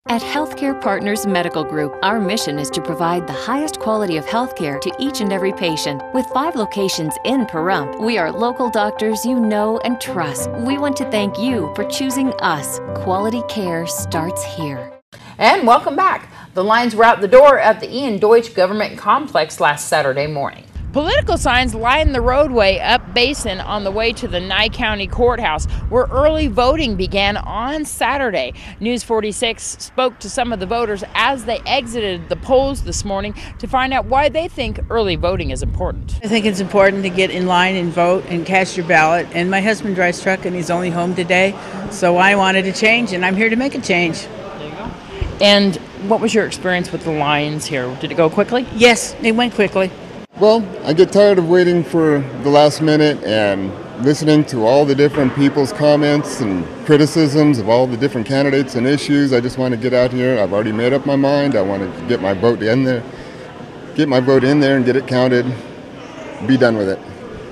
At Healthcare Partners Medical Group, our mission is to provide the highest quality of healthcare to each and every patient. With 5 locations in Pahrump, we are local doctors you know and trust. We want to thank you for choosing us. Quality care starts here. And welcome back. The lines were out the door at the Ian Deutsch Government Complex last Saturday morning. Political signs lined the roadway up Basin on the way to the Nye County Courthouse, where early voting began on Saturday. News 46 spoke to some of the voters as they exited the polls this morning to find out why they think early voting is important. I think it's important to get in line and vote and cast your ballot. And my husband drives truck and he's only home today, so I wanted to change, and I'm here to make a change. There you go. And what was your experience with the lines here? Did it go quickly? Yes, it went quickly. Well, I get tired of waiting for the last minute and listening to all the different people's comments and criticisms of all the different candidates and issues. I just want to get out here. I've already made up my mind. I want to get my vote in there, and get it counted, be done with it.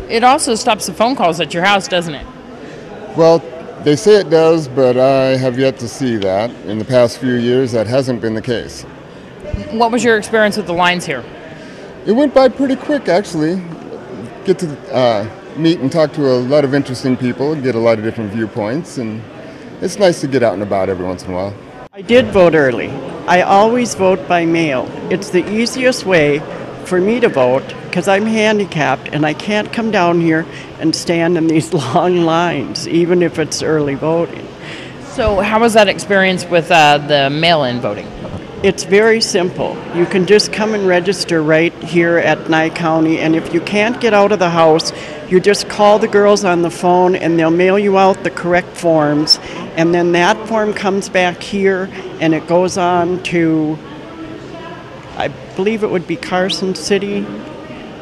It also stops the phone calls at your house, doesn't it? Well, they say it does, but I have yet to see that. In the past few years, that hasn't been the case. What was your experience with the lines here? It went by pretty quick, actually. Get to meet and talk to a lot of interesting people, get a lot of different viewpoints, and it's nice to get out and about every once in a while. I did vote early. I always vote by mail. It's the easiest way for me to vote because I'm handicapped and I can't come down here and stand in these long lines, even if it's early voting. So how was that experience with the mail-in voting? It's very simple. You can just come and register right here at Nye County, and if you can't get out of the house, you just call the girls on the phone and they'll mail you out the correct forms, and then that form comes back here and it goes on to, I believe it would be Carson City.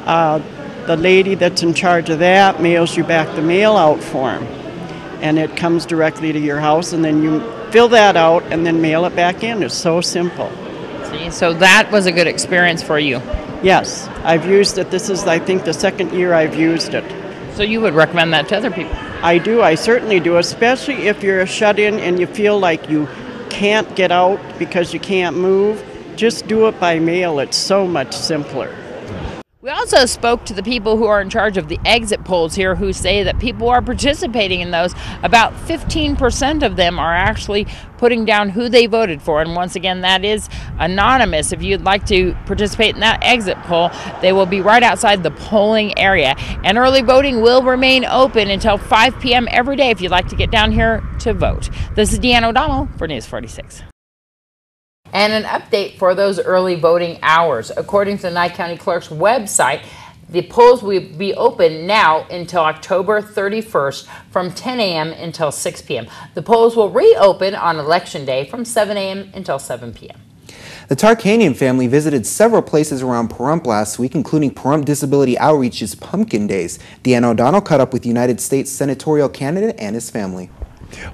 The lady that's in charge of that mails you back the mail-out form, and it comes directly to your house, and then you fill that out and then mail it back in. It's so simple. See, so that was a good experience for you. Yes, I've used it. This is, I think, the second year I've used it. So you would recommend that to other people? I do. I certainly do, especially if you're shut in and you feel like you can't get out because you can't move. Just do it by mail. It's so much simpler. We also spoke to the people who are in charge of the exit polls here, who say that people are participating in those. About 15% of them are actually putting down who they voted for. And once again, that is anonymous. If you'd like to participate in that exit poll, they will be right outside the polling area. And early voting will remain open until 5 p.m. every day if you'd like to get down here to vote. This is Deanne O'Donnell for News 46. And an update for those early voting hours. According to the Nye County Clerk's website, the polls will be open now until October 31st from 10 a.m. until 6 p.m. The polls will reopen on Election Day from 7 a.m. until 7 p.m. The Tarkanian family visited several places around Pahrump last week, including Pahrump Disability Outreach's Pumpkin Days. Deanne O'Donnell caught up with United States senatorial candidate and his family.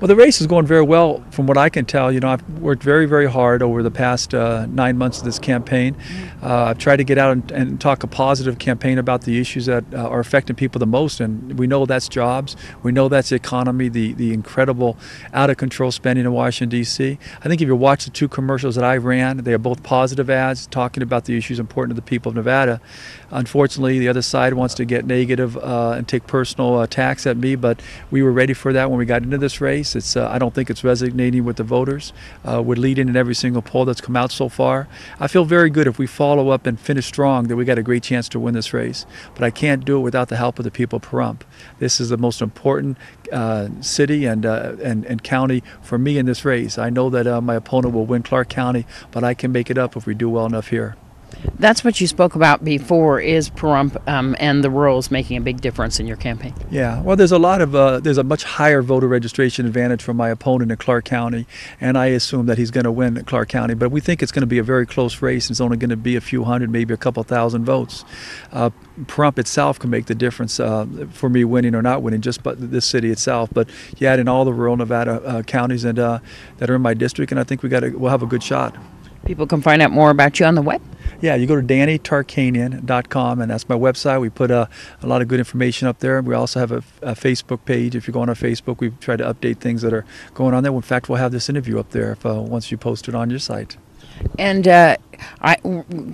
Well, the race is going very well from what I can tell. You know, I've worked very, very hard over the past 9 months of this campaign. I've tried to get out and talk a positive campaign about the issues that are affecting people the most, and we know that's jobs. We know that's the economy, the incredible out-of-control spending in Washington, D.C. I think if you watch the 2 commercials that I ran, they are both positive ads talking about the issues important to the people of Nevada. Unfortunately, the other side wants to get negative and take personal attacks at me, but we were ready for that when we got into this race. I don't think it's resonating with the voters. We're leading in every single poll that's come out so far. I feel very good if we follow up and finish strong that we got a great chance to win this race. But I can't do it without the help of the people of Pahrump. This is the most important city and county for me in this race. I know that my opponent will win Clark County, but I can make it up if we do well enough here. That's what you spoke about before, is Pahrump and the rurals making a big difference in your campaign. Yeah, well, there's a much higher voter registration advantage for my opponent in Clark County, and I assume that he's going to win Clark County. But we think it's going to be a very close race. It's only going to be a few hundred, maybe a couple thousand votes. Pahrump itself can make the difference for me winning or not winning, just but this city itself. But you add in all the rural Nevada counties that are in my district, and I think we'll have a good shot. People can find out more about you on the web? Yeah, you go to DannyTarkanian.com, and that's my website. We put a lot of good information up there. We also have a Facebook page. If you go on our Facebook, we try to update things that are going on there. In fact, we'll have this interview up there if, once you post it on your site. And I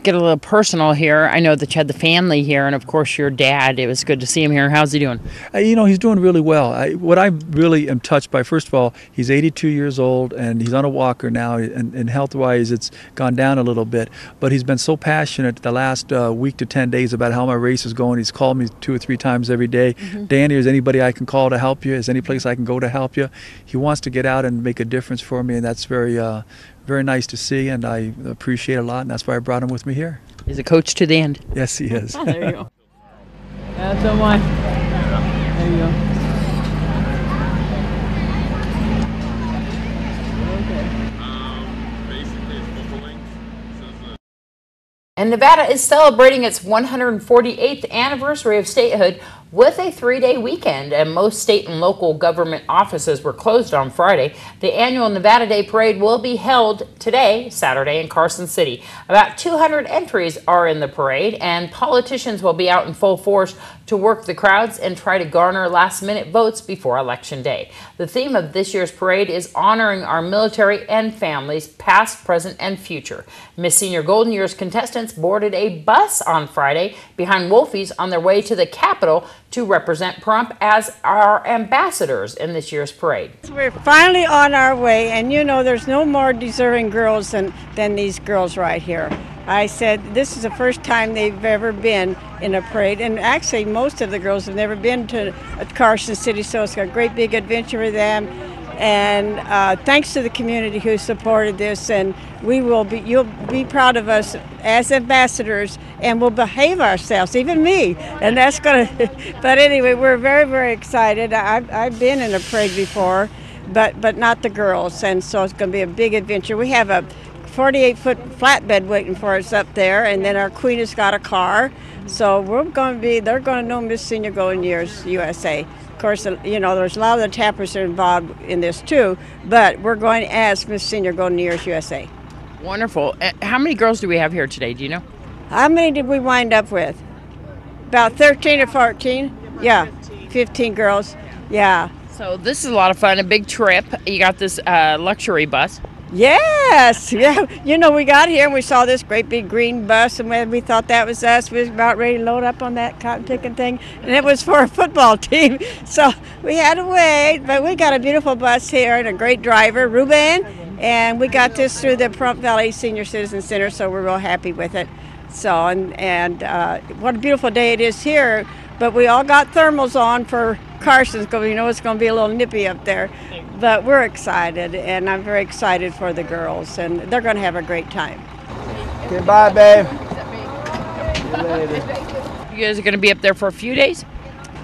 get a little personal here. I know that you had the family here, and of course your dad. It was good to see him here. How's he doing? He's doing really well. What I really am touched by, first of all, he's 82 years old, and he's on a walker now, and health-wise it's gone down a little bit. But he's been so passionate the last week to 10 days about how my race is going. He's called me 2 or 3 times every day. Danny, is anybody I can call to help you? Is any place I can go to help you? He wants to get out and make a difference for me, and that's very nice to see, and I appreciate it a lot, and that's why I brought him with me here. He's a coach to the end. Yes, he is. Oh, there you go. That's the one. There you go. And Nevada is celebrating its 148th anniversary of statehood with a 3-day weekend, and most state and local government offices were closed on Friday. The annual Nevada Day Parade will be held today, Saturday, in Carson City. About 200 entries are in the parade, and politicians will be out in full force to work the crowds and try to garner last-minute votes before Election Day. The theme of this year's parade is honoring our military and families, past, present, and future. Miss Senior Golden Years contestants boarded a bus on Friday behind Wolfie's on their way to the Capitol to represent Pahrump as our ambassadors in this year's parade. We're finally on our way, and there's no more deserving girls than these girls right here. I said this is the first time they've ever been in a parade, and actually most of the girls have never been to Carson City, so it's a great big adventure for them. And thanks to the community who supported this, and you'll be proud of us as ambassadors, and we'll behave ourselves, even me, and that's gonna. But anyway, we're very, very excited. I've been in a parade before, but not the girls, and so it's gonna be a big adventure. We have a 48-foot flatbed waiting for us up there, and then our queen has got a car, so they're gonna know Miss Senior Golden Years USA. Of course, there's a lot of the tappers that are involved in this too, but we're going as Miss Senior Golden Years USA. Wonderful. How many girls do we have here today? Do you know? How many did we wind up with? About 13 or 14? Yeah, 15 girls. Yeah. So this is a lot of fun, a big trip. You got this luxury bus. Yes, yeah. We got here and we saw this great big green bus, and we thought that was us. We was about ready to load up on that cotton picking thing, and it was for a football team. So we had to wait, but we got a beautiful bus here and a great driver, Ruben, and we got this through the Pahrump Valley Senior Citizen Center, so we're real happy with it. So, and what a beautiful day it is here, but we all got thermals on for Carson's because it's going to be a little nippy up there. But we're excited, and I'm very excited for the girls, and they're going to have a great time. Okay, bye, babe. You guys are going to be up there for a few days?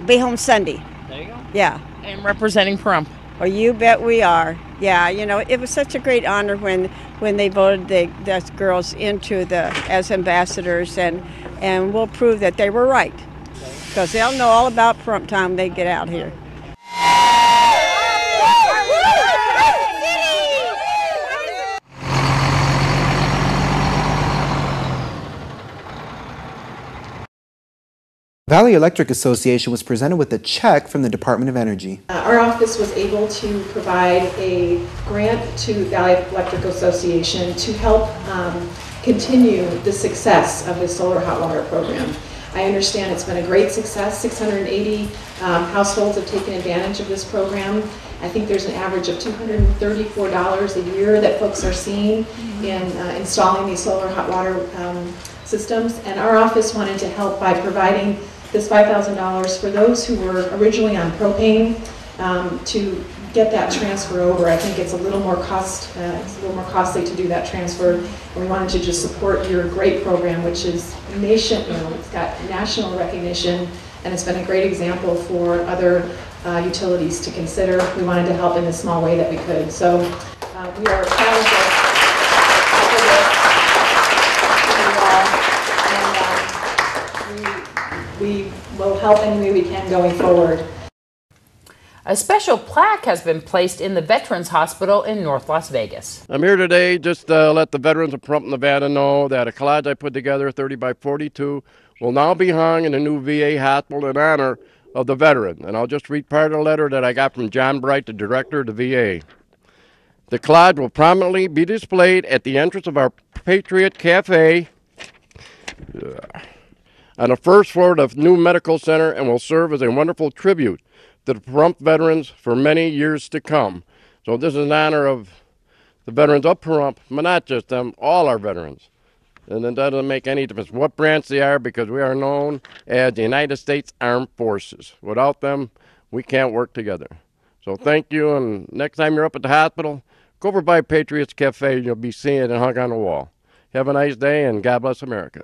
Be home Sunday. There you go. Yeah. And representing Pahrump. Oh, you bet we are. Yeah, it was such a great honor when they voted the girls into as ambassadors, and we'll prove that they were right, because they'll know all about Pahrump time when they get out here. Valley Electric Association was presented with a check from the Department of Energy. Our office was able to provide a grant to Valley Electric Association to help continue the success of the solar hot water program. I understand it's been a great success. 680 households have taken advantage of this program. I think there's an average of $234 a year that folks are seeing in installing these solar hot water systems. And our office wanted to help by providing this $5,000 for those who were originally on propane to get that transfer over. I think it's a little more costly to do that transfer. And we wanted to just support your great program, which is it's got national recognition, and it's been a great example for other utilities to consider. We wanted to help in the small way that we could. So we are proud of we will help any way we can going forward. A special plaque has been placed in the Veterans Hospital in North Las Vegas. I'm here today just to let the veterans of Pahrump, Nevada know that a collage I put together, 30 by 42, will now be hung in the new VA hospital in honor of the veteran. And I'll just read part of the letter that I got from John Bright, the director of the VA. The collage will prominently be displayed at the entrance of our Patriot Cafe on the first floor of the new medical center and will serve as a wonderful tribute to the Pahrump veterans for many years to come. So this is in honor of the veterans of Pahrump, but not just them, all our veterans. And it doesn't make any difference what branch they are, because we are known as the United States Armed Forces. Without them, we can't work together. So thank you, and next time you're up at the hospital, go over by Patriots Cafe. You'll be seeing it hung on the wall. Have a nice day, and God bless America.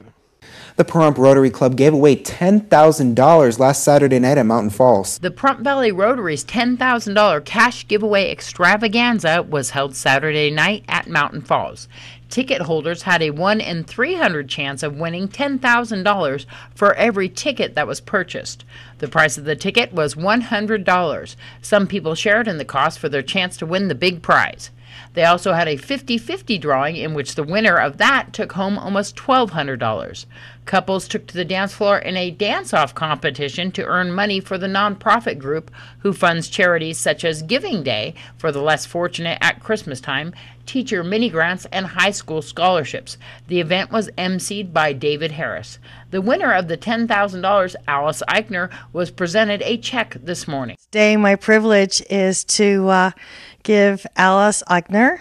The Pahrump Rotary Club gave away $10,000 last Saturday night at Mountain Falls. The Pahrump Valley Rotary's $10,000 cash giveaway extravaganza was held Saturday night at Mountain Falls. Ticket holders had a 1 in 300 chance of winning $10,000 for every ticket that was purchased. The price of the ticket was $100. Some people shared in the cost for their chance to win the big prize. They also had a 50-50 drawing in which the winner of that took home almost $1,200. Couples took to the dance floor in a dance-off competition to earn money for the nonprofit group who funds charities such as Giving Day for the less fortunate at Christmas time, teacher mini grants, and high school scholarships. The event was emceed by David Harris. The winner of the $10,000, Alice Eichner, was presented a check this morning. Today, my privilege is to give Alice Eichner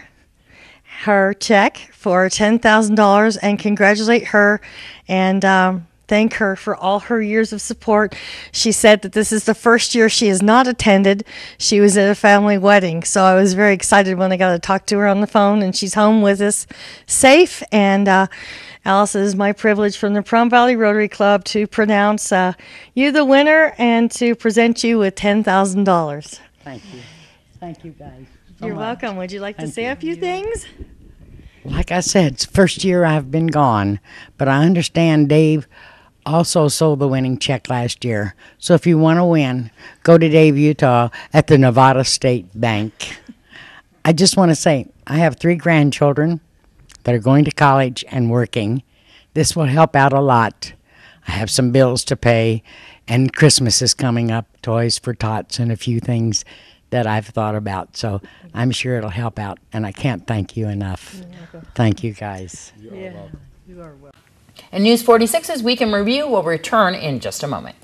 her check for $10,000 and congratulate her and thank her for all her years of support. She said that this is the first year she has not attended. She was at a family wedding, so I was very excited when I got to talk to her on the phone, and she's home with us safe. And Alice, it is my privilege from the Pahrump Valley Rotary Club to pronounce you the winner and to present you with $10,000. Thank you. Thank you, guys. You're welcome. Would you like to say a few things? Like I said, it's the first year I've been gone, but I understand Dave also sold the winning check last year. So if you want to win, go to Dave, Utah at the Nevada State Bank. I just want to say, I have 3 grandchildren that are going to college and working. This will help out a lot. I have some bills to pay, and Christmas is coming up, toys for tots and a few things that I've thought about. So I'm sure it'll help out, and I can't thank you enough. Thank you, guys. You are welcome. And News 46's Week in Review will return in just a moment.